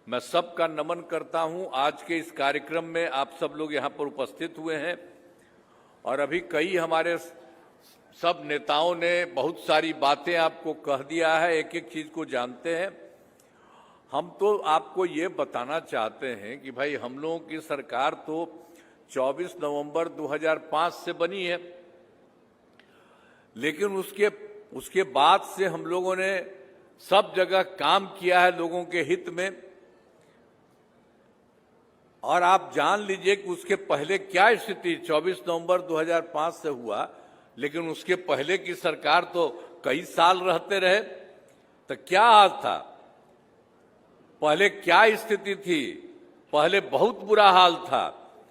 मैं सबका नमन करता हूं। आज के इस कार्यक्रम में आप सब लोग यहां पर उपस्थित हुए हैं और अभी कई हमारे सब नेताओं ने बहुत सारी बातें आपको कह दिया है, एक एक चीज को जानते हैं। हम तो आपको ये बताना चाहते हैं कि भाई हम लोगों की सरकार तो 24 नवंबर 2005 से बनी है, लेकिन उसके बाद से हम लोगों ने सब जगह काम किया है लोगों के हित में। और आप जान लीजिए कि उसके पहले क्या स्थिति 24 नवंबर 2005 से हुआ, लेकिन उसके पहले की सरकार तो कई साल रहते रहे। तो क्या हाल था, पहले क्या स्थिति थी? पहले बहुत बुरा हाल था।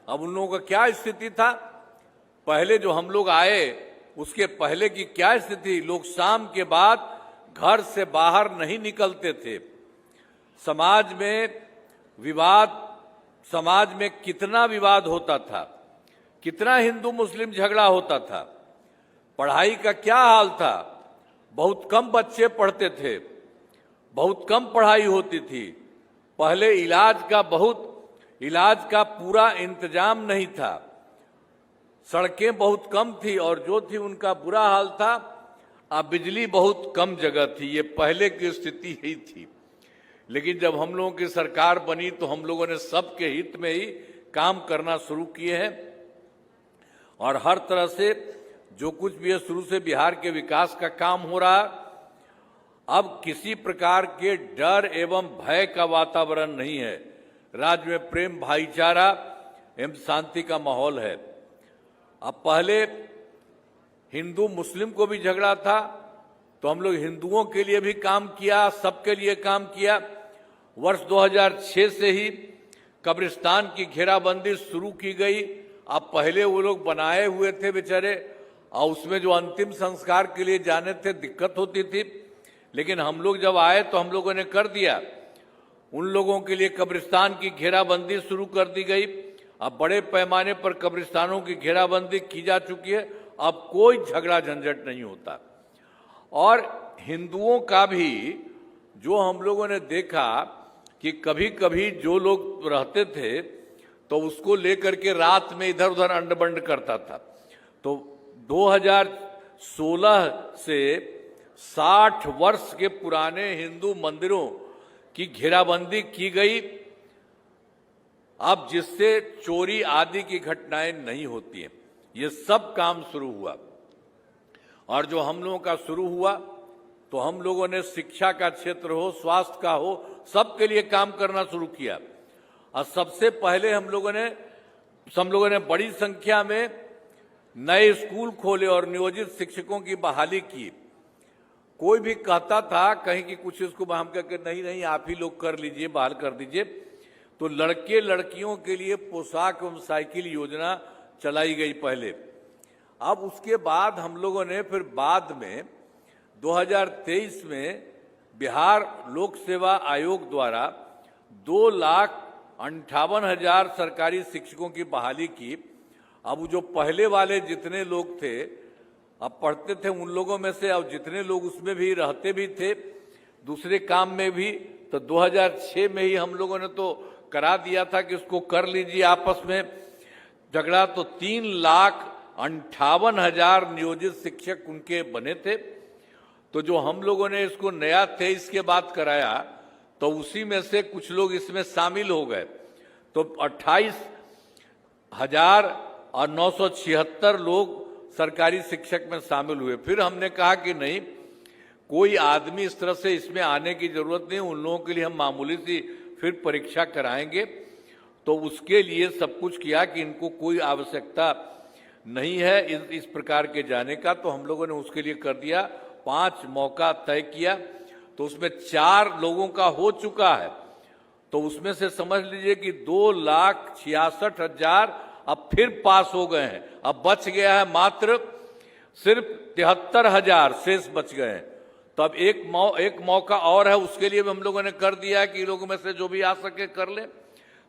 अब उन लोगों का क्या स्थिति था? पहले जो हम लोग आए उसके पहले की क्या स्थिति? लोग शाम के बाद घर से बाहर नहीं निकलते थे। समाज में कितना विवाद होता था, कितना हिंदू मुस्लिम झगड़ा होता था। पढ़ाई का क्या हाल था? बहुत कम बच्चे पढ़ते थे, बहुत कम पढ़ाई होती थी। पहले इलाज का पूरा इंतजाम नहीं था, सड़कें बहुत कम थी और जो थी उनका बुरा हाल था। अब बिजली बहुत कम जगह थी। ये पहले की स्थिति ही थी। लेकिन जब हम लोगों की सरकार बनी तो हम लोगों ने सबके हित में ही काम करना शुरू किए हैं और हर तरह से जो कुछ भी है शुरू से बिहार के विकास का काम हो रहा। अब किसी प्रकार के डर एवं भय का वातावरण नहीं है। राज्य में प्रेम, भाईचारा एवं शांति का माहौल है। अब पहले हिंदू मुस्लिम को भी झगड़ा था तो हम लोग हिंदुओं के लिए भी काम किया, सबके लिए काम किया। वर्ष 2006 से ही कब्रिस्तान की घेराबंदी शुरू की गई। अब पहले वो लोग बनाए हुए थे बेचारे, और उसमें जो अंतिम संस्कार के लिए जाने थे दिक्कत होती थी, लेकिन हम लोग जब आए तो हम लोगों ने कर दिया। उन लोगों के लिए कब्रिस्तान की घेराबंदी शुरू कर दी गई। अब बड़े पैमाने पर कब्रिस्तानों की घेराबंदी की जा चुकी है। अब कोई झगड़ा झंझट नहीं होता। और हिंदुओं का भी जो हम लोगों ने देखा कि कभी कभी जो लोग रहते थे तो उसको लेकर के रात में इधर उधर अंडबंड करता था। तो 2016 से 60 वर्ष के पुराने हिंदू मंदिरों की घेराबंदी की गई, अब जिससे चोरी आदि की घटनाएं नहीं होती हैं। ये सब काम शुरू हुआ। और जो हम लोगों का शुरू हुआ तो हम लोगों ने शिक्षा का क्षेत्र हो, स्वास्थ्य का हो, सबके लिए काम करना शुरू किया। और सबसे पहले हम लोगों ने बड़ी संख्या में नए स्कूल खोले और नियोजित शिक्षकों की बहाली की। कोई भी कहता था कहीं कि कुछ इसको हम कहकर नहीं आप ही लोग कर लीजिए, बहाल कर दीजिए। तो लड़के लड़कियों के लिए पोशाक एवं साइकिल योजना चलाई गई पहले। अब उसके बाद हम लोगों ने फिर बाद में 2023 में बिहार लोक सेवा आयोग द्वारा 2,58,000 सरकारी शिक्षकों की बहाली की। अब जो पहले वाले जितने लोग थे अब पढ़ते थे उन लोगों में से अब जितने लोग उसमें भी रहते भी थे दूसरे काम में भी, तो 2006 में ही हम लोगों ने तो करा दिया था कि उसको कर लीजिए आपस में झगड़ा। तो 3,58,000 नियोजित शिक्षक उनके बने थे। तो जो हम लोगों ने इसको नया 23 के बाद कराया तो उसी में से कुछ लोग इसमें शामिल हो गए। तो 28,976 लोग सरकारी शिक्षक में शामिल हुए। फिर हमने कहा कि नहीं, कोई आदमी इस तरह से इसमें आने की जरूरत नहीं, उन लोगों के लिए हम मामूली सी फिर परीक्षा कराएंगे। तो उसके लिए सब कुछ किया कि इनको कोई आवश्यकता नहीं है इस प्रकार के जाने का। तो हम लोगों ने उसके लिए कर दिया, 5 मौका तय किया। तो उसमें 4 लोगों का हो चुका है। तो उसमें से समझ लीजिए कि 2,66,000 अब फिर पास हो गए हैं। अब बच गया है मात्र सिर्फ 73,000 शेष बच गए हैं। तो अब एक मौका और है, उसके लिए भी हम लोगों ने कर दिया है कि लोगों में से जो भी आ सके कर ले।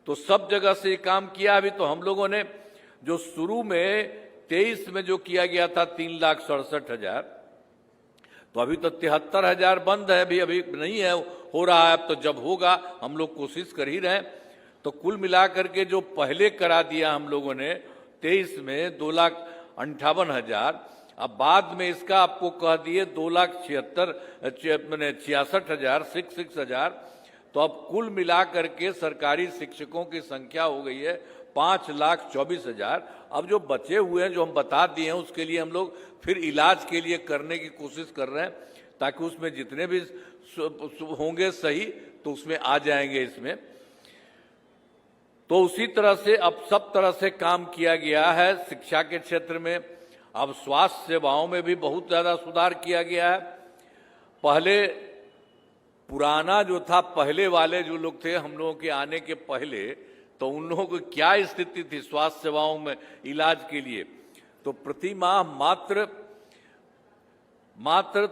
तो सब जगह से ये काम किया। अभी तो हम लोगों ने जो शुरू में 23 में जो किया गया था 3,67,000, तो अभी तो 73,000 बंद है, अभी नहीं है, हो रहा है, अब तो जब होगा हम लोग कोशिश कर ही रहे हैं। तो कुल मिलाकर के जो पहले करा दिया हम लोगों ने 23 में 2,58,000, अब बाद में इसका आपको कह दिए 2,66,000 तो अब कुल मिलाकर के सरकारी शिक्षकों की संख्या हो गई है 5,24,000। अब जो बचे हुए हैं जो हम बता दिए हैं उसके लिए हम लोग फिर इलाज के लिए करने की कोशिश कर रहे हैं, ताकि उसमें जितने भी होंगे सही तो उसमें आ जाएंगे इसमें। तो उसी तरह से अब सब तरह से काम किया गया है शिक्षा के क्षेत्र में। अब स्वास्थ्य सेवाओं में भी बहुत ज्यादा सुधार किया गया है। पहले पुराना जो था, पहले वाले जो लोग थे हम लोगों के आने के पहले, तो उन लोगों की क्या स्थिति थी स्वास्थ्य सेवाओं में इलाज के लिए, तो प्रति माह मात्र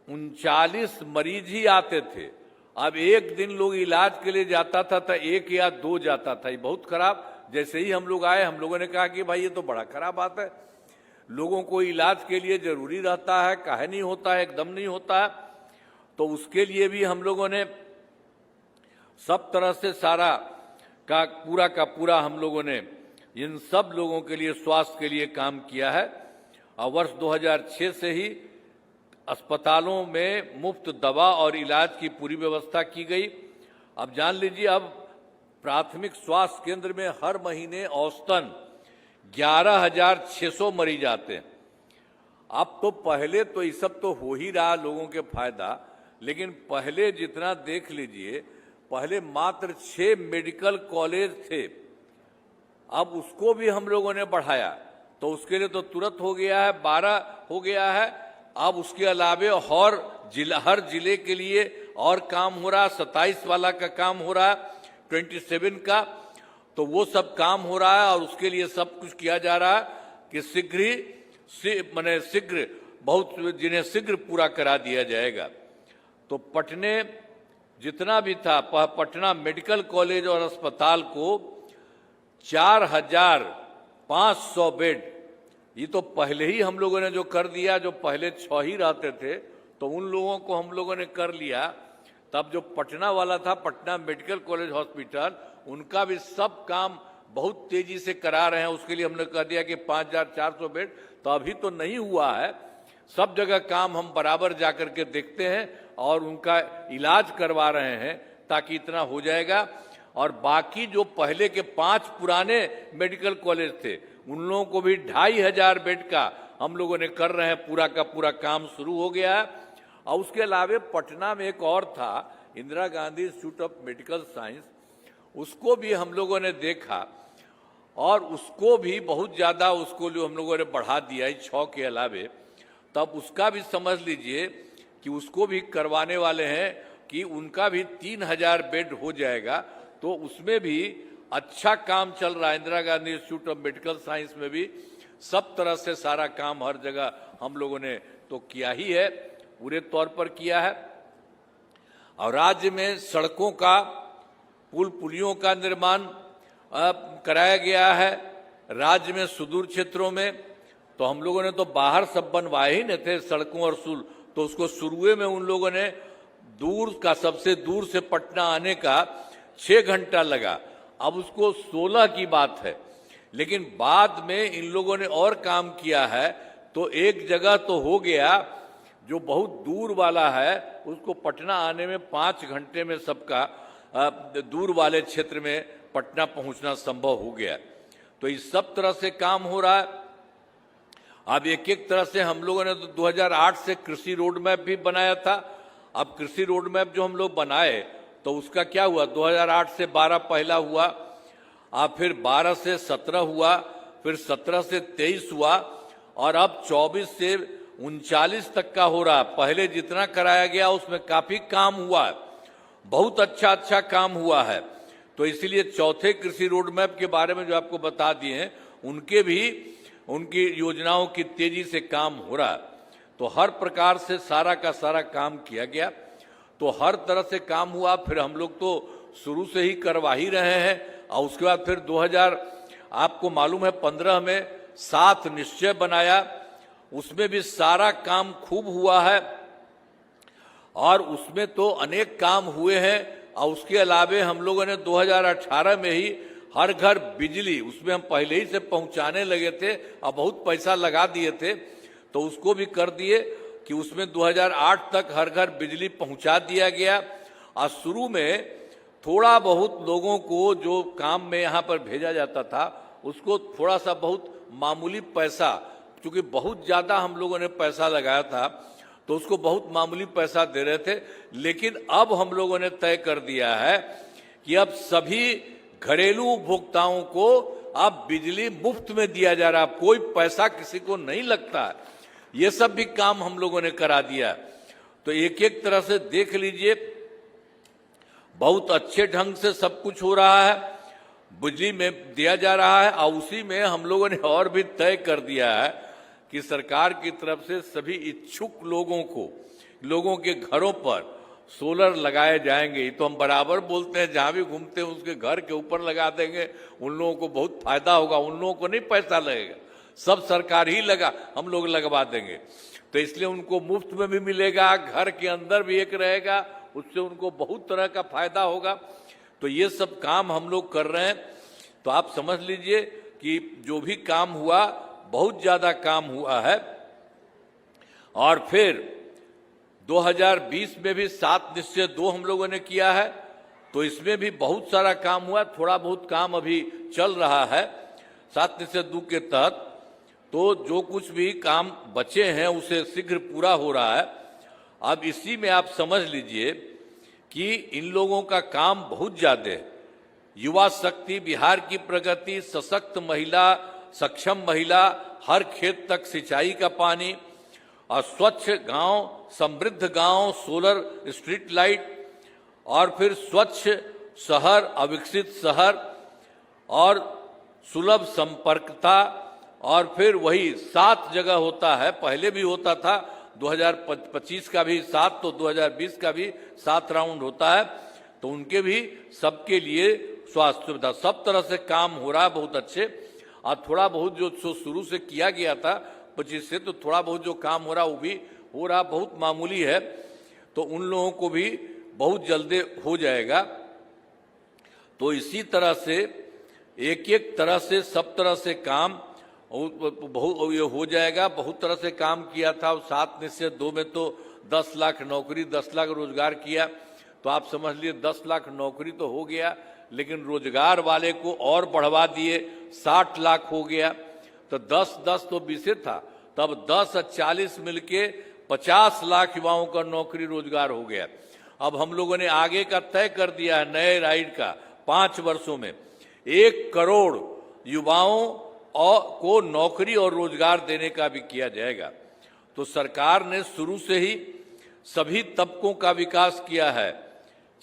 39 मरीज ही आते थे। अब एक दिन लोग इलाज के लिए जाता था तो 1 या 2 जाता था। ये बहुत खराब। जैसे ही हम लोग आए हम लोगों ने कहा कि भाई ये तो बड़ा खराब बात है, लोगों को इलाज के लिए जरूरी रहता है, काहे नहीं होता है, एकदम नहीं होता है। तो उसके लिए भी हम लोगों ने सब तरह से सारा का पूरा हम लोगों ने इन सब लोगों के लिए स्वास्थ्य के लिए काम किया है। और वर्ष 2006 से ही अस्पतालों में मुफ्त दवा और इलाज की पूरी व्यवस्था की गई। अब जान लीजिए, अब प्राथमिक स्वास्थ्य केंद्र में हर महीने औसतन 11,600 मरीज आते हैं। अब तो पहले तो ये सब तो हो ही रहा लोगों के फायदा, लेकिन पहले जितना देख लीजिए, पहले मात्र 6 मेडिकल कॉलेज थे, अब उसको भी हम लोगों ने बढ़ाया। तो उसके लिए तो तुरंत हो गया है, 12 हो गया है। अब उसके अलावे और हर जिले के लिए और काम हो रहा, 27 वाला का काम हो रहा है, 27 का, तो वो सब काम हो रहा है। और उसके लिए सब कुछ किया जा रहा है कि शीघ्र बहुत जिन्हें शीघ्र पूरा करा दिया जाएगा। तो पटने जितना भी था, पटना मेडिकल कॉलेज और अस्पताल को 4,500 बेड, ये तो पहले ही हम लोगों ने जो कर दिया। जो पहले 6 ही रहते थे तो उन लोगों को हम लोगों ने कर लिया। तब जो पटना वाला था, पटना मेडिकल कॉलेज हॉस्पिटल, उनका भी सब काम बहुत तेजी से करा रहे हैं। उसके लिए हमने कह दिया कि 5,400 बेड। तो अभी तो नहीं हुआ है, सब जगह काम हम बराबर जाकर के देखते हैं और उनका इलाज करवा रहे हैं, ताकि इतना हो जाएगा। और बाकी जो पहले के 5 पुराने मेडिकल कॉलेज थे, उन लोगों को भी 2,500 बेड का हम लोगों ने कर रहे हैं, पूरा का पूरा काम शुरू हो गया है। और उसके अलावे पटना में एक और था, Indira Gandhi institute of medical science, उसको भी हम लोगों ने देखा और उसको भी बहुत ज्यादा उसको हम लोगों ने बढ़ा दिया 6 के अलावे। तब उसका भी समझ लीजिए कि उसको भी करवाने वाले हैं कि उनका भी 3,000 बेड हो जाएगा। तो उसमें भी अच्छा काम चल रहा है। Indira Gandhi institute of medical science में भी सब तरह से सारा काम हर जगह हम लोगों ने तो किया ही है, पूरे तौर पर किया है। और राज्य में सड़कों का, पुलियों का निर्माण कराया गया है। राज्य में सुदूर क्षेत्रों में तो हम लोगों ने तो बाहर सब बनवाए ही नहीं थे सड़कों और पुल, तो उसको शुरुए में उन लोगों ने दूर का, सबसे दूर से पटना आने का 6 घंटा लगा। अब उसको 16 की बात है, लेकिन बाद में इन लोगों ने और काम किया है। तो एक जगह तो हो गया जो बहुत दूर वाला है, उसको पटना आने में 5 घंटे में सबका दूर वाले क्षेत्र में पटना पहुंचना संभव हो गया। तो इस सब तरह से काम हो रहा है। अब एक एक तरह से हम लोगों ने तो 2008 से कृषि रोड मैप भी बनाया था। अब कृषि रोड मैप जो हम लोग बनाए तो उसका क्या हुआ, 2008 से 12 पहला हुआ, अब फिर 12 से 17 हुआ, फिर 17 से 23 हुआ और अब 24 से 39 तक का हो रहा। पहले जितना कराया गया उसमें काफी काम हुआ है, बहुत अच्छा काम हुआ है। तो इसीलिए चौथे कृषि रोड मैप के बारे में जो आपको बता दिए हैं, उनके भी उनकी योजनाओं की तेजी से काम हो रहा है। तो हर प्रकार से सारा का सारा काम किया गया, तो हर तरह से काम हुआ। फिर हम लोग तो शुरू से ही करवा ही रहे हैं। और उसके बाद फिर 2000 आपको मालूम है 15 में 7 निश्चय बनाया, उसमें भी सारा काम खूब हुआ है। और उसमें तो अनेक काम हुए हैं। और उसके अलावे हम लोगों ने 2018 में ही हर घर बिजली, उसमें हम पहले ही से पहुंचाने लगे थे और बहुत पैसा लगा दिए थे, तो उसको भी कर दिए कि उसमें 2008 तक हर घर बिजली पहुंचा दिया गया। और शुरू में थोड़ा बहुत लोगों को जो काम में यहाँ पर भेजा जाता था उसको थोड़ा सा बहुत मामूली पैसा, क्योंकि बहुत ज़्यादा हम लोगों ने पैसा लगाया था तो उसको बहुत मामूली पैसा दे रहे थे। लेकिन अब हम लोगों ने तय कर दिया है कि अब सभी घरेलू उपभोक्ताओं को अब बिजली मुफ्त में दिया जा रहा, कोई पैसा किसी को नहीं लगता। ये सब भी काम हम लोगों ने करा दिया। तो एक एक तरह से देख लीजिए, बहुत अच्छे ढंग से सब कुछ हो रहा है, बिजली में दिया जा रहा है। और उसी में हम लोगों ने और भी तय कर दिया है कि सरकार की तरफ से सभी इच्छुक लोगों को, लोगों के घरों पर सोलर लगाए जाएंगे। ये तो हम बराबर बोलते हैं, जहां भी घूमते हैं उसके घर के ऊपर लगा देंगे, उन लोगों को बहुत फायदा होगा, उन लोगों को नहीं पैसा लगेगा, सब सरकार ही हम लोग लगवा देंगे। तो इसलिए उनको मुफ्त में भी मिलेगा, घर के अंदर भी एक रहेगा, उससे उनको बहुत तरह का फायदा होगा। तो ये सब काम हम लोग कर रहे हैं। तो आप समझ लीजिए कि जो भी काम हुआ, बहुत ज्यादा काम हुआ है। और फिर 2020 में भी 7 निश्चय 2 हम लोगों ने किया है, तो इसमें भी बहुत सारा काम हुआ। थोड़ा बहुत काम अभी चल रहा है 7 निश्चय 2 के तहत। तो जो कुछ भी काम बचे हैं उसे शीघ्र पूरा हो रहा है। अब इसी में आप समझ लीजिए कि इन लोगों का काम बहुत ज्यादा है। युवा शक्ति, बिहार की प्रगति, सशक्त महिला, सक्षम महिला, हर खेत तक सिंचाई का पानी, और स्वच्छ गांव, समृद्ध गांव, सोलर स्ट्रीट लाइट, और फिर स्वच्छ शहर, अविकसित शहर, और सुलभ संपर्कता। और फिर वही 7 जगह होता है, पहले भी होता था 2025 का भी 7, तो 2020 का भी 7 राउंड होता है। तो उनके भी सबके लिए स्वास्थ्य सुविधा, सब तरह से काम हो रहा है बहुत अच्छे। और थोड़ा बहुत जो शुरू से किया गया था 25 से, तो थोड़ा बहुत जो काम हो रहा वो भी हो रहा, बहुत मामूली है। तो उन लोगों को भी बहुत जल्दी हो जाएगा। तो इसी तरह से एक एक तरह से सब तरह से काम बहुत ये हो जाएगा। बहुत तरह से काम किया था। 7 निश्चय 2 में तो 10 लाख नौकरी, 10 लाख रोजगार किया। तो आप समझ लिए 10 लाख नौकरी तो हो गया, लेकिन रोजगार वाले को और बढ़वा दिए, 60 लाख हो गया। तो 10-10 तो 20 था, तब 10 और 40 मिलके 50 लाख युवाओं का नौकरी रोजगार हो गया। अब हम लोगों ने आगे का तय कर दिया है नए राइड का, 5 वर्षों में 1 करोड़ युवाओं को नौकरी और रोजगार देने का भी किया जाएगा। तो सरकार ने शुरू से ही सभी तबकों का विकास किया है,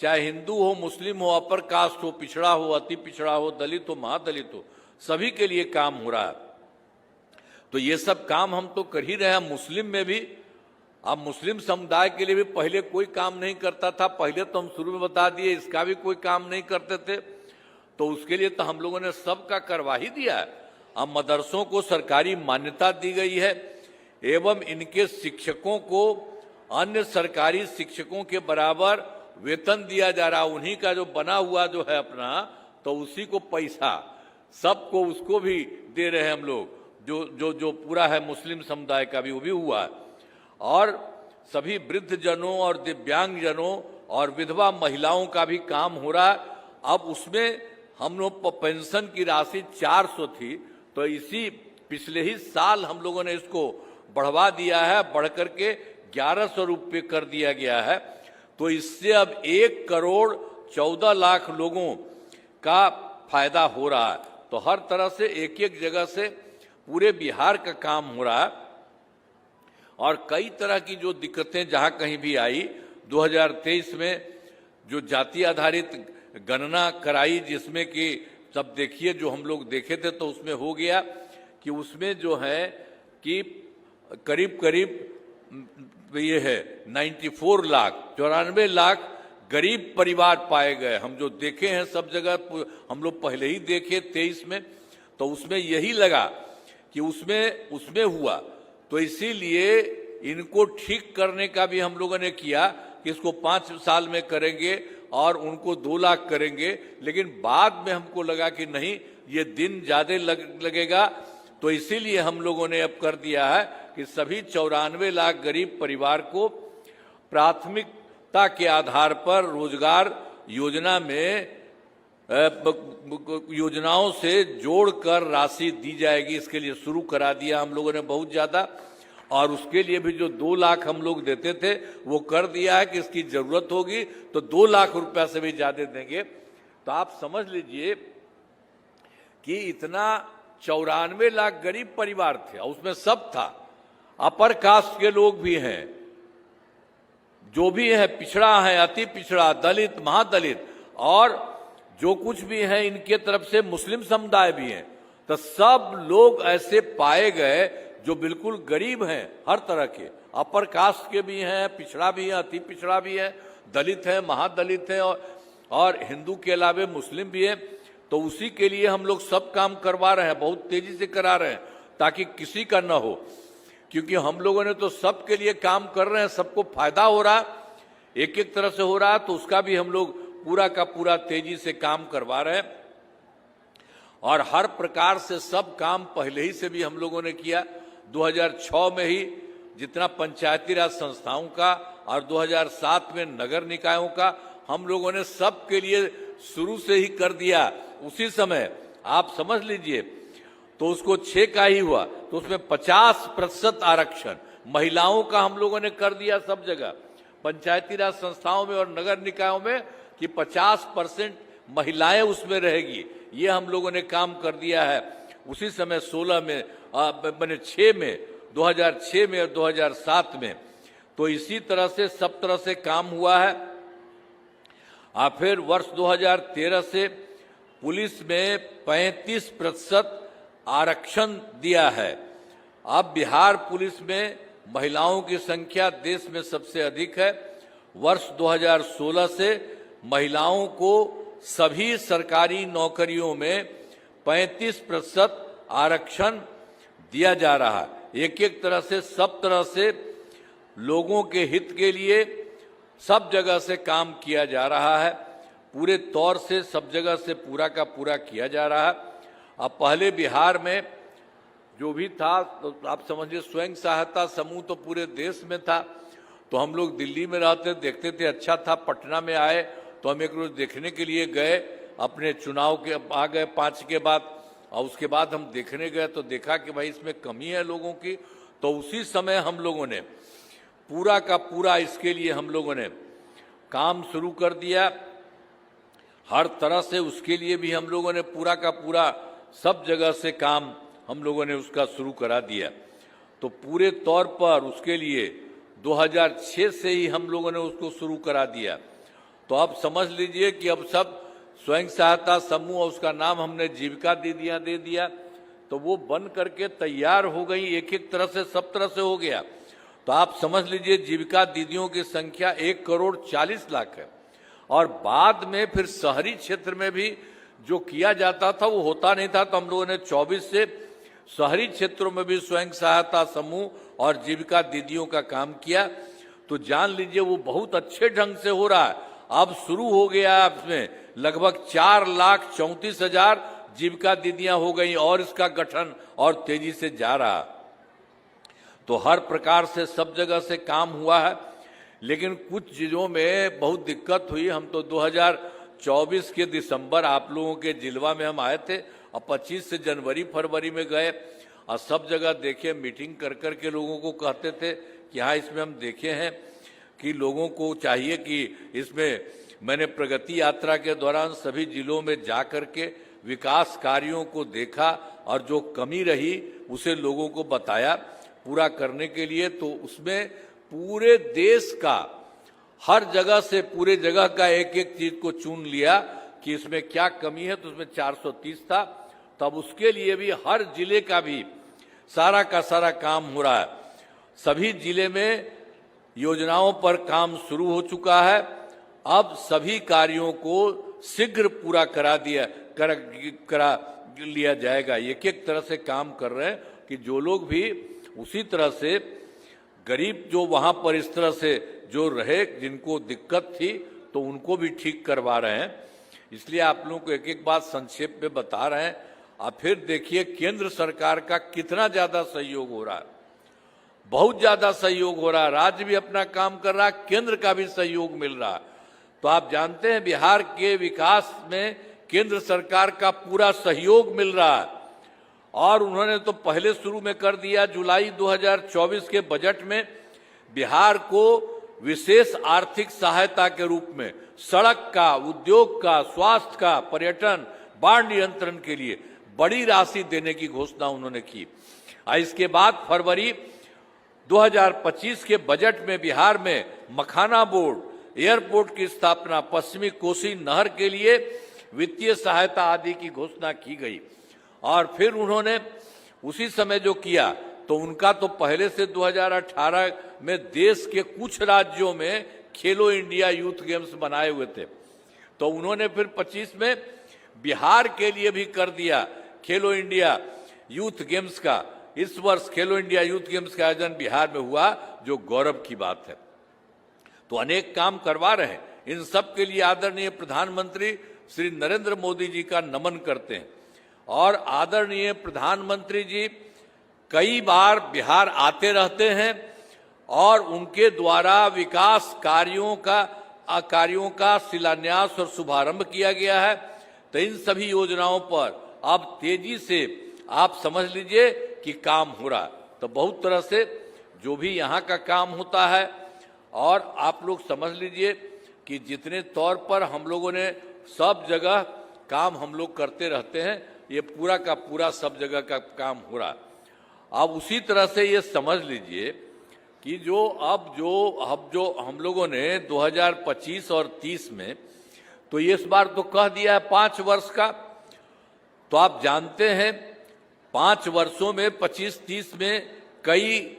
चाहे हिंदू हो, मुस्लिम हो, अपर कास्ट हो, पिछड़ा हो, अति पिछड़ा हो, दलित हो, महादलित हो, सभी के लिए काम हो रहा है। तो ये सब काम हम तो कर ही रहे हैं। मुस्लिम में भी, अब मुस्लिम समुदाय के लिए भी पहले कोई काम नहीं करता था, पहले तो हम शुरू में बता दिए इसका भी कोई काम नहीं करते थे। तो उसके लिए तो हम लोगों ने सबका करवा ही दिया है। अब मदरसों को सरकारी मान्यता दी गई है, एवं इनके शिक्षकों को अन्य सरकारी शिक्षकों के बराबर वेतन दिया जा रहा। उन्हीं का जो बना हुआ जो है अपना, तो उसी को पैसा सबको उसको भी दे रहे हैं हम लोग। जो पूरा है मुस्लिम समुदाय का भी, वो भी हुआ है। और सभी वृद्ध जनों और दिव्यांग जनों और विधवा महिलाओं का भी काम हो रहा है। अब उसमें हम लोग पेंशन की राशि 400 थी, तो इसी पिछले ही साल हम लोगों ने इसको बढ़वा दिया है, बढ़ करके 1100 रुपये कर दिया गया है। तो इससे अब 1 करोड़ 14 लाख लोगों का फायदा हो रहा है। तो हर तरह से एक एक जगह से पूरे बिहार का काम हो रहा है। और कई तरह की जो दिक्कतें जहां कहीं भी आई, 2023 में जो जाति आधारित गणना कराई, जिसमें कि सब देखिए जो हम लोग देखे थे, तो उसमें हो गया कि उसमें जो है कि करीब करीब ये है 94 लाख 94 लाख गरीब परिवार पाए गए। हम जो देखे हैं सब जगह, हम लोग पहले ही देखे 23 में, तो उसमें यही लगा कि उसमें हुआ। तो इसीलिए इनको ठीक करने का भी हम लोगों ने किया, कि इसको 5 साल में करेंगे और उनको 2 लाख करेंगे, लेकिन बाद में हमको लगा कि नहीं, ये दिन ज्यादा लगेगा, तो इसीलिए हम लोगों ने अब कर दिया है कि सभी 94 लाख गरीब परिवार को प्राथमिकता के आधार पर रोजगार योजना में योजनाओं से जोड़कर राशि दी जाएगी। इसके लिए शुरू करा दिया हम लोगों ने बहुत ज्यादा, और उसके लिए भी जो 2 लाख हम लोग देते थे वो कर दिया है कि इसकी जरूरत होगी तो 2 लाख रुपया से भी ज्यादा देंगे। तो आप समझ लीजिए कि इतना 94 लाख गरीब परिवार थे, और उसमें सब था, अपर कास्ट के लोग भी हैं, जो भी है पिछड़ा है, अति पिछड़ा, दलित, महादलित, और जो कुछ भी है इनके तरफ से मुस्लिम समुदाय भी हैं। तो सब लोग ऐसे पाए गए जो बिल्कुल गरीब हैं, हर तरह के, अपर कास्ट के भी हैं, पिछड़ा भी है, अति पिछड़ा भी है, दलित है, महादलित है, और हिंदू के अलावे मुस्लिम भी है। तो उसी के लिए हम लोग सब काम करवा रहे हैं, बहुत तेजी से करा रहे हैं, ताकि किसी का न हो, क्योंकि हम लोगों ने तो सबके लिए काम कर रहे हैं, सबको फायदा हो रहा है, एक एक तरह से हो रहा है, तो उसका भी हम लोग पूरा का पूरा तेजी से काम करवा रहे हैं। और हर प्रकार से सब काम पहले ही से भी हम लोगों ने किया। 2006 में ही जितना पंचायती राज संस्थाओं का और 2007 में नगर निकायों का हम लोगों ने सबके लिए शुरू से ही कर दिया। उसी समय आप समझ लीजिए, तो उसको 6 का ही हुआ, तो उसमें 50% आरक्षण महिलाओं का हम लोगों ने कर दिया सब जगह, पंचायती राज संस्थाओं में और नगर निकायों में, कि 50% महिलाएं उसमें रहेगी। ये हम लोगों ने काम कर दिया है। उसी समय 16 में, मैंने 6 में, 2006 में और 2007 में, तो इसी तरह से सब तरह से काम हुआ है। फिर वर्ष 2013 से पुलिस में 35% आरक्षण दिया है। अब बिहार पुलिस में महिलाओं की संख्या देश में सबसे अधिक है। वर्ष 2016 से महिलाओं को सभी सरकारी नौकरियों में 35% आरक्षण दिया जा रहा है। एक एक तरह से सब तरह से लोगों के हित के लिए सब जगह से काम किया जा रहा है, पूरे तौर से सब जगह से पूरा का पूरा किया जा रहा है। अब पहले बिहार में जो भी था, तो आप समझिए स्वयं सहायता समूह तो पूरे देश में था, तो हम लोग दिल्ली में रहते देखते थे, अच्छा था। पटना में आए तो हम एक रोज देखने के लिए गए, अपने चुनाव के आ गए 5 के बाद, और उसके बाद हम देखने गए तो देखा कि भाई इसमें कमी है लोगों की। तो उसी समय हम लोगों ने पूरा का पूरा इसके लिए हम लोगों ने काम शुरू कर दिया, हर तरह से उसके लिए भी हम लोगों ने पूरा का पूरा सब जगह से काम हम लोगों ने उसका शुरू करा दिया। तो पूरे तौर पर उसके लिए 2006 से ही हम लोगों ने उसको शुरू करा दिया। तो अब समझ लीजिए कि अब सब स्वयं सहायता समूह, उसका नाम हमने जीविका दीदियां दे दिया, तो वो बन करके तैयार हो गई, एक एक तरह से सब तरह से हो गया। तो आप समझ लीजिए जीविका दीदियों की संख्या 1,40,00,000 है। और बाद में फिर शहरी क्षेत्र में भी जो किया जाता था वो होता नहीं था, तो हम लोगों ने 24 से शहरी क्षेत्रों में भी स्वयं सहायता समूह और जीविका दीदियों का काम किया। तो जान लीजिए वो बहुत अच्छे ढंग से हो रहा है। अब शुरू हो गया, इसमें लगभग 4,34,000 जीविका दीदियां हो गई, और इसका गठन और तेजी से जा रहा। तो हर प्रकार से सब जगह से काम हुआ है, लेकिन कुछ चीजों में बहुत दिक्कत हुई। हम तो 2024 के दिसंबर आप लोगों के जिलवा में हम आए थे, और 25 से जनवरी फरवरी में गए, और सब जगह देखे, मीटिंग कर कर के लोगों को कहते थे कि हाँ इसमें हम देखे हैं कि लोगों को चाहिए कि इसमें, मैंने प्रगति यात्रा के दौरान सभी जिलों में जा कर के विकास कार्यों को देखा, और जो कमी रही उसे लोगों को बताया पूरा करने के लिए। तो उसमें पूरे देश का हर जगह से, पूरे जगह का एक एक चीज को चुन लिया कि इसमें क्या कमी है, तो उसमें 430 था। तब उसके लिए भी हर जिले का भी सारा का सारा काम हो रहा है। सभी जिले में योजनाओं पर काम शुरू हो चुका है। अब सभी कार्यों को शीघ्र पूरा करा लिया जाएगा। एक एक तरह से काम कर रहे हैं कि जो लोग भी उसी तरह से गरीब जो वहां पर इस तरह से जो रहे, जिनको दिक्कत थी, तो उनको भी ठीक करवा रहे हैं। इसलिए आप लोगों को एक एक बात संक्षेप में बता रहे हैं। आप फिर देखिए केंद्र सरकार का कितना ज्यादा सहयोग हो रहा है, बहुत ज्यादा सहयोग हो रहा है। राज्य भी अपना काम कर रहा है, केंद्र का भी सहयोग मिल रहा है। तो आप जानते हैं बिहार के विकास में केंद्र सरकार का पूरा सहयोग मिल रहा है। और उन्होंने तो पहले शुरू में कर दिया, जुलाई 2024 के बजट में बिहार को विशेष आर्थिक सहायता के रूप में सड़क का, उद्योग का, स्वास्थ्य का, पर्यटन, बाढ़ नियंत्रण के लिए बड़ी राशि देने की घोषणा उन्होंने की। इसके बाद फरवरी 2025 के बजट में बिहार में मखाना बोर्ड, एयरपोर्ट की स्थापना, पश्चिमी कोसी नहर के लिए वित्तीय सहायता आदि की घोषणा की गई। और फिर उन्होंने उसी समय जो किया, तो उनका तो पहले से 2018 में देश के कुछ राज्यों में खेलो इंडिया यूथ गेम्स बनाए हुए थे, तो उन्होंने फिर 25 में बिहार के लिए भी कर दिया खेलो इंडिया यूथ गेम्स का। इस वर्ष खेलो इंडिया यूथ गेम्स का आयोजन बिहार में हुआ, जो गौरव की बात है। तो अनेक काम करवा रहे हैं। इन सब के लिए आदरणीय प्रधानमंत्री श्री नरेंद्र मोदी जी का नमन करते हैं। और आदरणीय प्रधानमंत्री जी कई बार बिहार आते रहते हैं और उनके द्वारा विकास कार्यों का शिलान्यास और शुभारंभ किया गया है। तो इन सभी योजनाओं पर अब तेजी से आप समझ लीजिए कि काम हो रहा है। तो बहुत तरह से जो भी यहाँ का काम होता है, और आप लोग समझ लीजिए कि जितने तौर पर हम लोगों ने सब जगह काम हम लोग करते रहते हैं, ये पूरा का पूरा सब जगह का काम हो रहा है। अब उसी तरह से ये समझ लीजिए कि जो हम लोगों ने 2025 और 30 में, तो ये इस बार तो कह दिया है 5 वर्ष का। तो आप जानते हैं 5 वर्षों में 25-30 में कई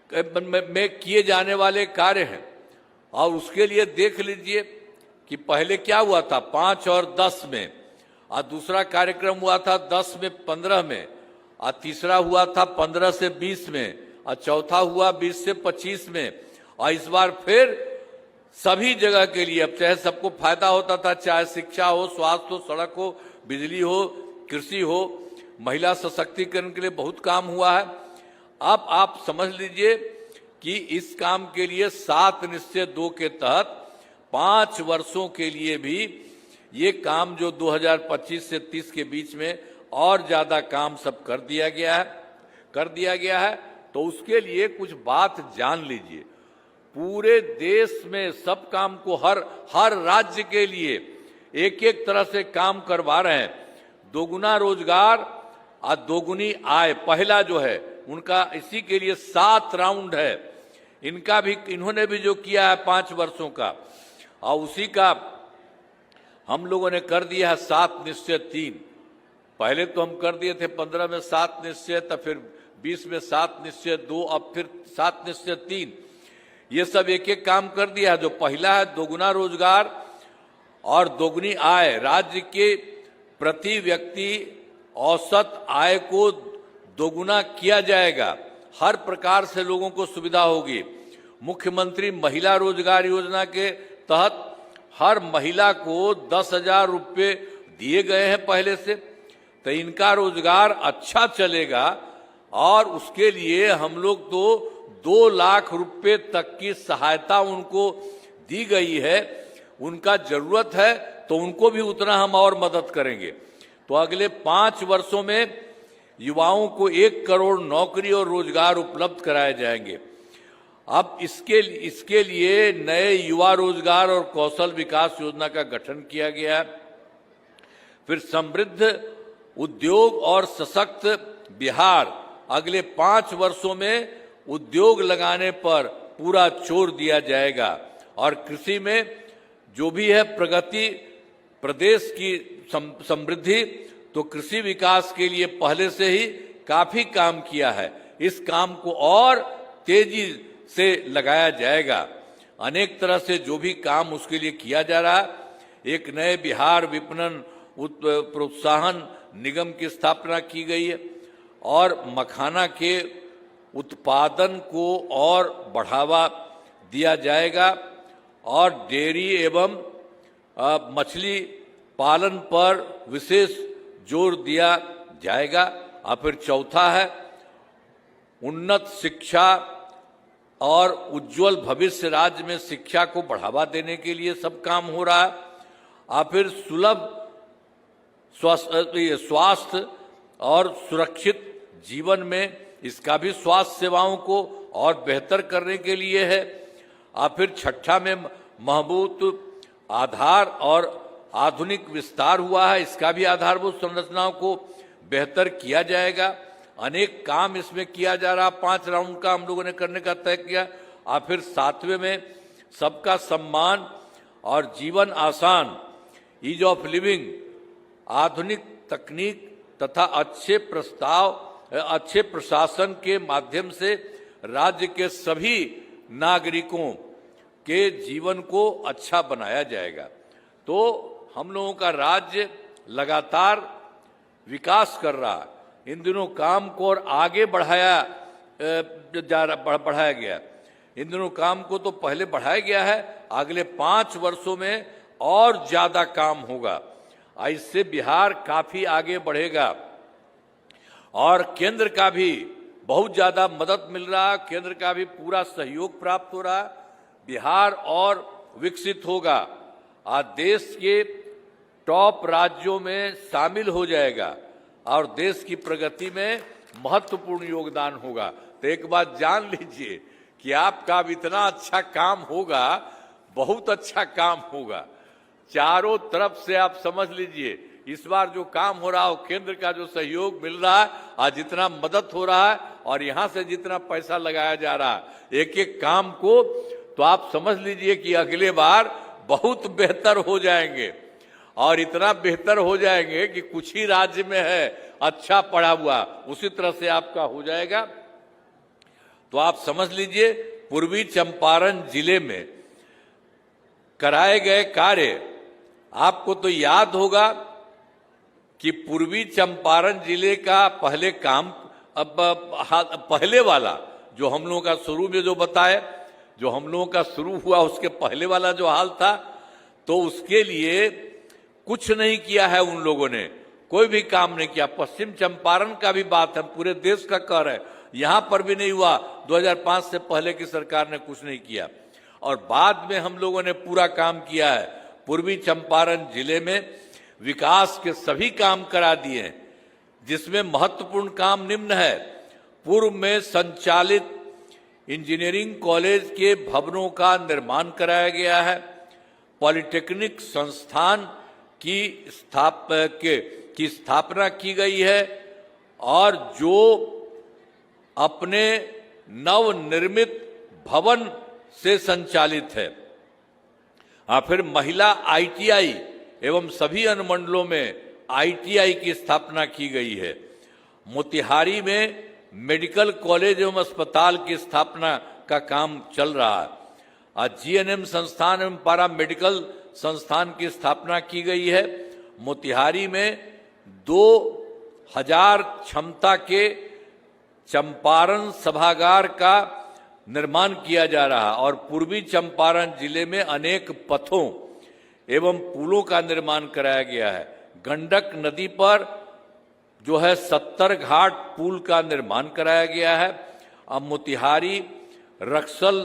में किए जाने वाले कार्य हैं। और उसके लिए देख लीजिए कि पहले क्या हुआ था 5 और 10 में, और दूसरा कार्यक्रम हुआ था 10 में 15 में, और तीसरा हुआ था 15 से 20 में, और चौथा हुआ 20 से 25 में। और इस बार फिर सभी जगह के लिए, अब चाहे सबको फायदा होता था, चाहे शिक्षा हो, स्वास्थ्य हो, सड़क हो, बिजली हो, कृषि हो, महिला सशक्तिकरण के लिए बहुत काम हुआ है। अब आप समझ लीजिए कि इस काम के लिए 7 निश्चय 2 के तहत 5 वर्षों के लिए भी ये काम जो 2025 से 30 के बीच में और ज्यादा काम सब कर दिया गया है। तो उसके लिए कुछ बात जान लीजिए। पूरे देश में सब काम को हर राज्य के लिए एक एक तरह से काम करवा रहे हैं। दोगुना रोजगार और दोगुनी आय पहला जो है उनका, इसी के लिए 7 राउंड है। इन्होंने भी जो किया है 5 वर्षों का, और उसी का हम लोगों ने कर दिया है 7 निश्चय 3। पहले तो हम कर दिए थे 15 में 7 निश्चय, तब फिर 20 में 7 निश्चय 2, अब फिर 7 निश्चय 3। ये सब एक एक काम कर दिया है। जो पहला है दोगुना रोजगार और दोगुनी आय, राज्य के प्रति व्यक्ति औसत आय को दोगुना किया जाएगा। हर प्रकार से लोगों को सुविधा होगी। मुख्यमंत्री महिला रोजगार योजना के तहत हर महिला को 10,000 रुपये दिए गए हैं पहले से, तो इनका रोजगार अच्छा चलेगा। और उसके लिए हम लोग तो 2 लाख रुपए तक की सहायता उनको दी गई है। उनका जरूरत है तो उनको भी उतना हम और मदद करेंगे। तो अगले 5 वर्षों में युवाओं को 1 करोड़ नौकरी और रोजगार उपलब्ध कराए जाएंगे। अब इसके लिए नए युवा रोजगार और कौशल विकास योजना का गठन किया गया है। फिर समृद्ध उद्योग और सशक्त बिहार, अगले 5 वर्षों में उद्योग लगाने पर पूरा जोर दिया जाएगा। और कृषि में जो भी है प्रगति, प्रदेश की समृद्धि, तो कृषि विकास के लिए पहले से ही काफी काम किया है। इस काम को और तेजी से लगाया जाएगा। अनेक तरह से जो भी काम उसके लिए किया जा रहा है। एक नए बिहार विपणन प्रोत्साहन निगम की स्थापना की गई है, और मखाना के उत्पादन को और बढ़ावा दिया जाएगा और डेयरी एवं मछली पालन पर विशेष जोर दिया जाएगा। और फिर चौथा है उन्नत शिक्षा और उज्जवल भविष्य। राज्य में शिक्षा को बढ़ावा देने के लिए सब काम हो रहा है। और फिर सुलभ स्वास्थ्य और सुरक्षित जीवन में इसका भी स्वास्थ्य सेवाओं को और बेहतर करने के लिए है। और फिर छठा में मजबूत आधार और आधुनिक विस्तार हुआ है, इसका भी आधारभूत संरचनाओं को बेहतर किया जाएगा। अनेक काम इसमें किया जा रहा, 5 राउंड का हम लोगों ने करने का तय किया। और फिर 7वें में सबका सम्मान और जीवन आसान, ईज ऑफ लिविंग, आधुनिक तकनीक तथा अच्छे प्रशासन के माध्यम से राज्य के सभी नागरिकों के जीवन को अच्छा बनाया जाएगा। तो हम लोगों का राज्य लगातार विकास कर रहा है। इन दिनों काम को और आगे बढ़ाया गया। इन दिनों काम को तो पहले बढ़ाया गया है, अगले 5 वर्षों में और ज्यादा काम होगा। इससे बिहार काफी आगे बढ़ेगा और केंद्र का भी बहुत ज्यादा मदद मिल रहा है, केंद्र का भी पूरा सहयोग प्राप्त हो रहा है। बिहार और विकसित होगा और देश के टॉप राज्यों में शामिल हो जाएगा और देश की प्रगति में महत्वपूर्ण योगदान होगा। तो एक बात जान लीजिए कि आपका अब इतना अच्छा काम होगा, बहुत अच्छा काम होगा। चारों तरफ से आप समझ लीजिए इस बार जो काम हो रहा हो, केंद्र का जो सहयोग मिल रहा है और जितना मदद हो रहा है और यहाँ से जितना पैसा लगाया जा रहा है एक एक काम को, तो आप समझ लीजिए कि अगले बार बहुत बेहतर हो जाएंगे। और इतना बेहतर हो जाएंगे कि कुछ ही राज्य में है अच्छा पढ़ा हुआ, उसी तरह से आपका हो जाएगा। तो आप समझ लीजिए पूर्वी चंपारण जिले में कराए गए कार्य, आपको तो याद होगा कि पूर्वी चंपारण जिले का पहले काम, अब पहले वाला जो हम लोगों का शुरू में जो बताए, जो हम लोगों का शुरू हुआ उसके पहले वाला जो हाल था, तो उसके लिए कुछ नहीं किया है उन लोगों ने, कोई भी काम नहीं किया। पश्चिम चंपारण का भी बात है, पूरे देश का कर है, यहां पर भी नहीं हुआ। 2005 से पहले की सरकार ने कुछ नहीं किया और बाद में हम लोगों ने पूरा काम किया है। पूर्वी चंपारण जिले में विकास के सभी काम करा दिए हैं, जिसमें महत्वपूर्ण काम निम्न है। पूर्व में संचालित इंजीनियरिंग कॉलेज के भवनों का निर्माण कराया गया है। पॉलिटेक्निक संस्थान की स्थापना की गई है और जो अपने नवनिर्मित भवन से संचालित है। फिर महिला ITI एवं सभी अनुमंडलों में ITI की स्थापना की गई है। मोतिहारी में मेडिकल कॉलेज एवं अस्पताल की स्थापना का काम चल रहा है। GNM संस्थान एवं पारा मेडिकल संस्थान की स्थापना की गई है। मोतिहारी में 2000 क्षमता के चंपारण सभागार का निर्माण किया जा रहा है और पूर्वी चंपारण जिले में अनेक पथों एवं पुलों का निर्माण कराया गया है। गंडक नदी पर जो है 70 घाट पुल का निर्माण कराया गया है। अब मोतिहारी रक्सल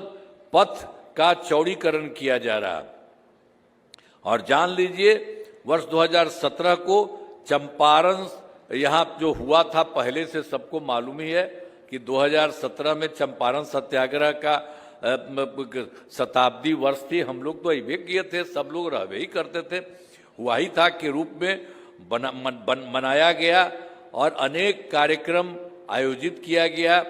पथ का चौड़ीकरण किया जा रहा है। और जान लीजिए वर्ष 2017 को चंपारण यहाँ जो हुआ था, पहले से सबको मालूम ही है कि 2017 में चंपारण सत्याग्रह का शताब्दी वर्ष थी। हम लोग तो ये किए थे, सब लोग रहवे ही करते थे, हुआ ही था के रूप में मनाया गया और अनेक कार्यक्रम आयोजित किया गया।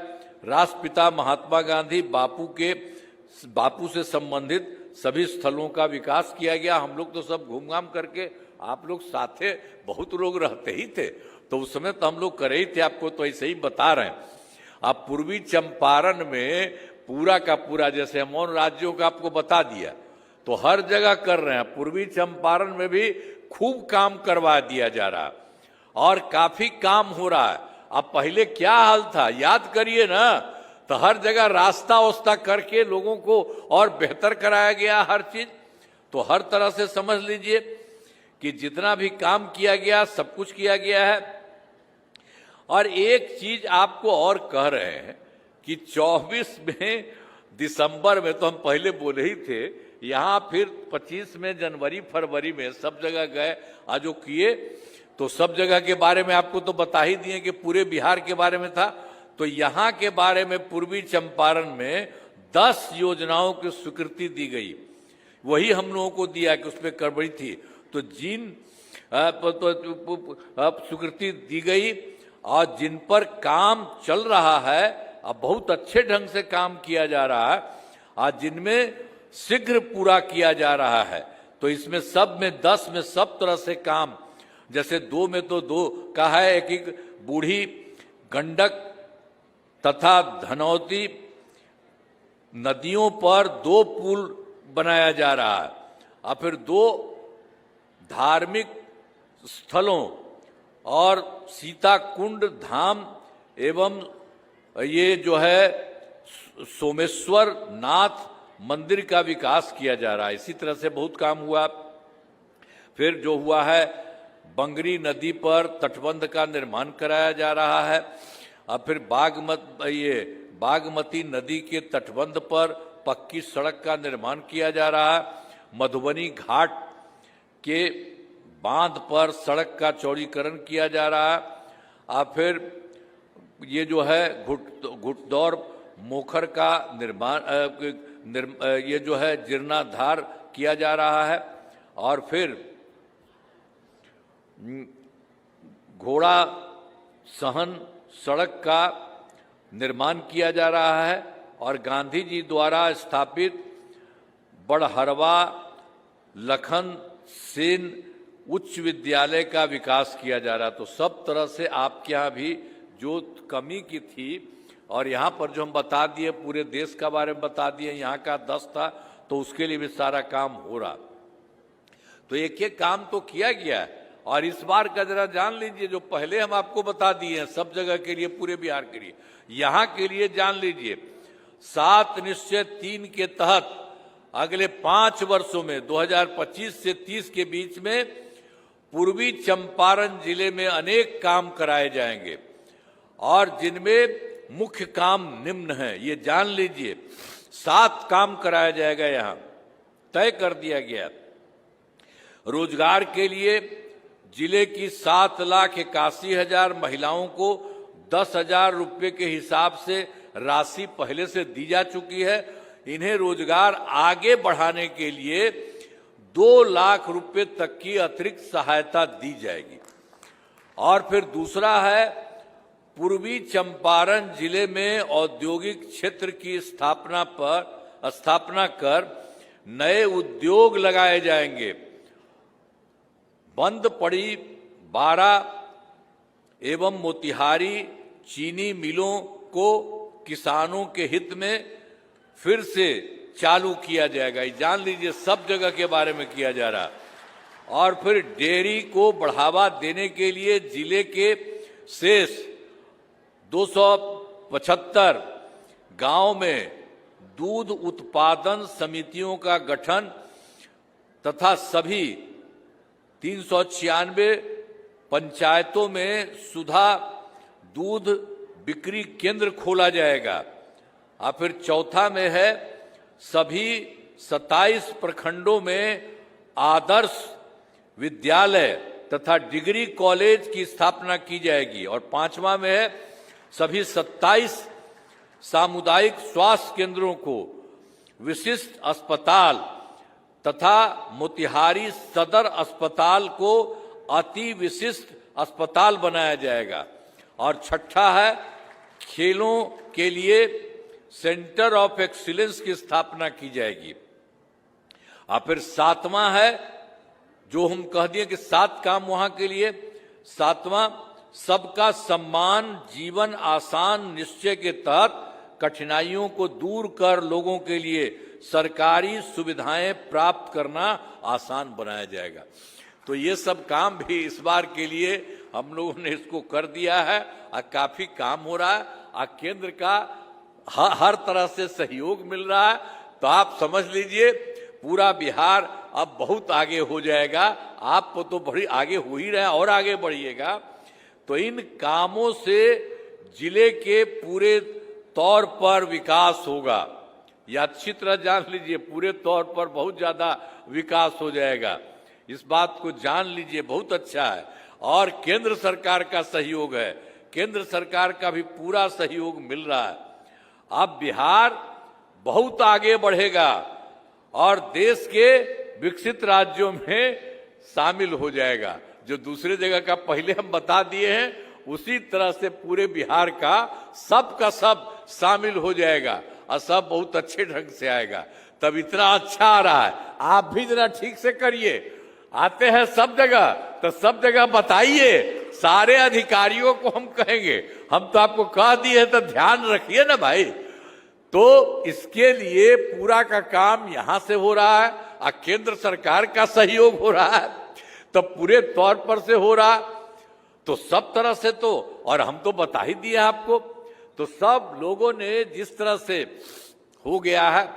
राष्ट्रपिता महात्मा गांधी बापू से संबंधित सभी स्थलों का विकास किया गया। हम लोग तो सब घूम घाम करके, आप लोग साथे बहुत लोग रहते ही थे, तो उस समय तो हम लोग करे ही थे, आपको तो ऐसे ही बता रहे हैं। अब पूर्वी चंपारण में पूरा का पूरा, जैसे हम और राज्यों का आपको बता दिया, तो हर जगह कर रहे हैं। पूर्वी चंपारण में भी खूब काम करवा दिया जा रहा और काफी काम हो रहा है। अब पहले क्या हाल था याद करिए ना, तो हर जगह रास्ता वास्ता करके लोगों को और बेहतर कराया गया हर चीज। तो हर तरह से समझ लीजिए कि जितना भी काम किया गया सब कुछ किया गया है। और एक चीज आपको और कह रहे हैं कि 24 में दिसंबर में तो हम पहले बोले ही थे, यहां फिर 25 में जनवरी फरवरी में सब जगह गए आजो किए, तो सब जगह के बारे में आपको तो बता ही दिए कि पूरे बिहार के बारे में था। तो यहां के बारे में पूर्वी चंपारण में 10 योजनाओं की स्वीकृति दी गई, वही हम लोगों को दिया कि उसमें गड़बड़ी थी, तो जिन स्वीकृति दी गई और जिन पर काम चल रहा है, अब बहुत अच्छे ढंग से काम किया जा रहा है, आज जिनमें शीघ्र पूरा किया जा रहा है। तो इसमें सब में 10 में सब तरह से काम, जैसे 2 में तो 2 का है, एक बूढ़ी गंडक तथा धनौती नदियों पर 2 पुल बनाया जा रहा है, और फिर 2 धार्मिक स्थलों और सीता कुंड धाम एवं ये जो है सोमेश्वर नाथ मंदिर का विकास किया जा रहा है। इसी तरह से बहुत काम हुआ। फिर जो हुआ है, बंगरी नदी पर तटबंध का निर्माण कराया जा रहा है, और फिर बागमती नदी के तटबंध पर पक्की सड़क का निर्माण किया जा रहा है। मधुबनी घाट के बांध पर सड़क का चौड़ीकरण किया जा रहा है, और फिर ये जो है घुटदौर मोखर का निर्माण ये जो है जीर्णोद्धार किया जा रहा है, और फिर घोड़ा सहन सड़क का निर्माण किया जा रहा है, और गांधी जी द्वारा स्थापित बड़हरवा लखन सेन उच्च विद्यालय का विकास किया जा रहा है। तो सब तरह से आपके यहाँ भी जो कमी की थी, और यहाँ पर जो हम बता दिए पूरे देश का बारे में बता दिए, यहाँ का 10 था, तो उसके लिए भी सारा काम हो रहा। तो एक एक काम तो किया गया है। और इस बार का जरा जान लीजिए, जो पहले हम आपको बता दिए हैं सब जगह के लिए, पूरे बिहार के लिए, यहाँ के लिए जान लीजिए 7 निश्चय 3 के तहत अगले 5 वर्षों में 2025 से 30 के बीच में पूर्वी चंपारण जिले में अनेक काम कराए जाएंगे, और जिनमें मुख्य काम निम्न है, ये जान लीजिए 7 काम कराया जाएगा, यहां तय कर दिया गया। रोजगार के लिए जिले की 7,81,000 महिलाओं को 10,000 रुपये के हिसाब से राशि पहले से दी जा चुकी है। इन्हें रोजगार आगे बढ़ाने के लिए 2 लाख रुपए तक की अतिरिक्त सहायता दी जाएगी। और फिर दूसरा है, पूर्वी चंपारण जिले में औद्योगिक क्षेत्र की स्थापना कर नए उद्योग लगाए जाएंगे। बंद पड़ी 12 एवं मोतिहारी चीनी मिलों को किसानों के हित में फिर से चालू किया जाएगा। ये जान लीजिए सब जगह के बारे में किया जा रहा। और फिर डेयरी को बढ़ावा देने के लिए जिले के शेष 275 गांव में दूध उत्पादन समितियों का गठन तथा सभी 396 पंचायतों में सुधा दूध बिक्री केंद्र खोला जाएगा। और फिर चौथा में है, सभी 27 प्रखंडों में आदर्श विद्यालय तथा डिग्री कॉलेज की स्थापना की जाएगी। और 5वां में है, सभी 27 सामुदायिक स्वास्थ्य केंद्रों को विशिष्ट अस्पताल तथा मोतिहारी सदर अस्पताल को अति विशिष्ट अस्पताल बनाया जाएगा। और छठा है, खेलों के लिए सेंटर ऑफ एक्सीलेंस की स्थापना की जाएगी। और फिर 7वां है, जो हम कह दिए कि 7 काम वहां के लिए, 7वां, सबका सम्मान जीवन आसान निश्चय के तहत कठिनाइयों को दूर कर लोगों के लिए सरकारी सुविधाएं प्राप्त करना आसान बनाया जाएगा। तो ये सब काम भी इस बार के लिए हम लोगों ने इसको कर दिया है, और काफी काम हो रहा है। और केंद्र का हर तरह से सहयोग मिल रहा है। तो आप समझ लीजिए पूरा बिहार अब बहुत आगे हो जाएगा। आप तो बड़ी आगे हो ही रहे हैं और आगे बढ़िएगा। तो इन कामों से जिले के पूरे तौर पर विकास होगा, यह अच्छी तरह जान लीजिए। पूरे तौर पर बहुत ज्यादा विकास हो जाएगा, इस बात को जान लीजिए। बहुत अच्छा है। और केंद्र सरकार का सहयोग है, केंद्र सरकार का भी पूरा सहयोग मिल रहा है। अब बिहार बहुत आगे बढ़ेगा और देश के विकसित राज्यों में शामिल हो जाएगा। जो दूसरे जगह का पहले हम बता दिए हैं, उसी तरह से पूरे बिहार का सब शामिल हो जाएगा और सब बहुत अच्छे ढंग से आएगा। तब इतना अच्छा आ रहा है, आप भी जरा ठीक से करिए। आते हैं सब जगह, तो सब जगह बताइए। सारे अधिकारियों को हम कहेंगे, हम तो आपको कह दिए तो ध्यान रखिए ना भाई। तो इसके लिए पूरा का काम यहां से हो रहा है और केंद्र सरकार का सहयोग हो रहा है, तो पूरे तौर पर से हो रहा। तो सब तरह से तो, और हम तो बता ही दिए आपको। तो सब लोगों ने जिस तरह से हो गया है,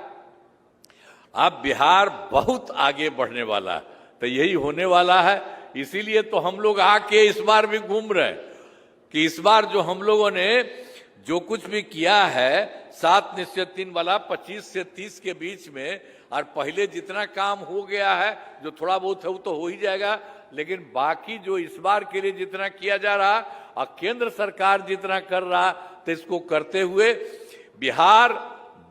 अब बिहार बहुत आगे बढ़ने वाला है। तो यही होने वाला है। इसीलिए तो हम लोग आके इस बार भी घूम रहे हैं कि इस बार जो हम लोगों ने जो कुछ भी किया है 7 निश्चय 3 वाला 25 से 30 के बीच में, और पहले जितना काम हो गया है, जो थोड़ा बहुत है वो तो हो ही जाएगा, लेकिन बाकी जो इस बार के लिए जितना किया जा रहा और केंद्र सरकार जितना कर रहा, तो इसको करते हुए बिहार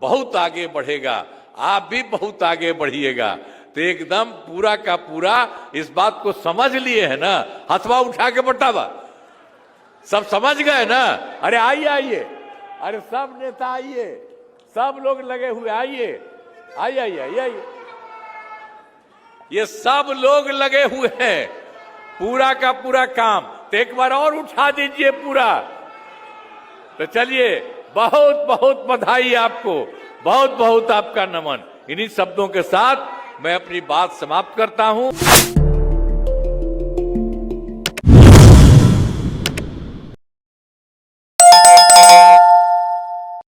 बहुत आगे बढ़ेगा। आप भी बहुत आगे बढ़िएगा। तो एकदम पूरा का पूरा इस बात को समझ लिए है ना। हथवा उठा के बतावा, सब समझ गए ना। अरे आइए आइए, अरे सब नेता आइए, सब लोग लगे हुए आइए, आइए आइए आइए। ये सब लोग लगे हुए हैं पूरा का पूरा काम। तो एक बार और उठा दीजिए पूरा। तो चलिए, बहुत बहुत बधाई आपको, बहुत बहुत आपका नमन। इन्हीं शब्दों के साथ मैं अपनी बात समाप्त करता हूं।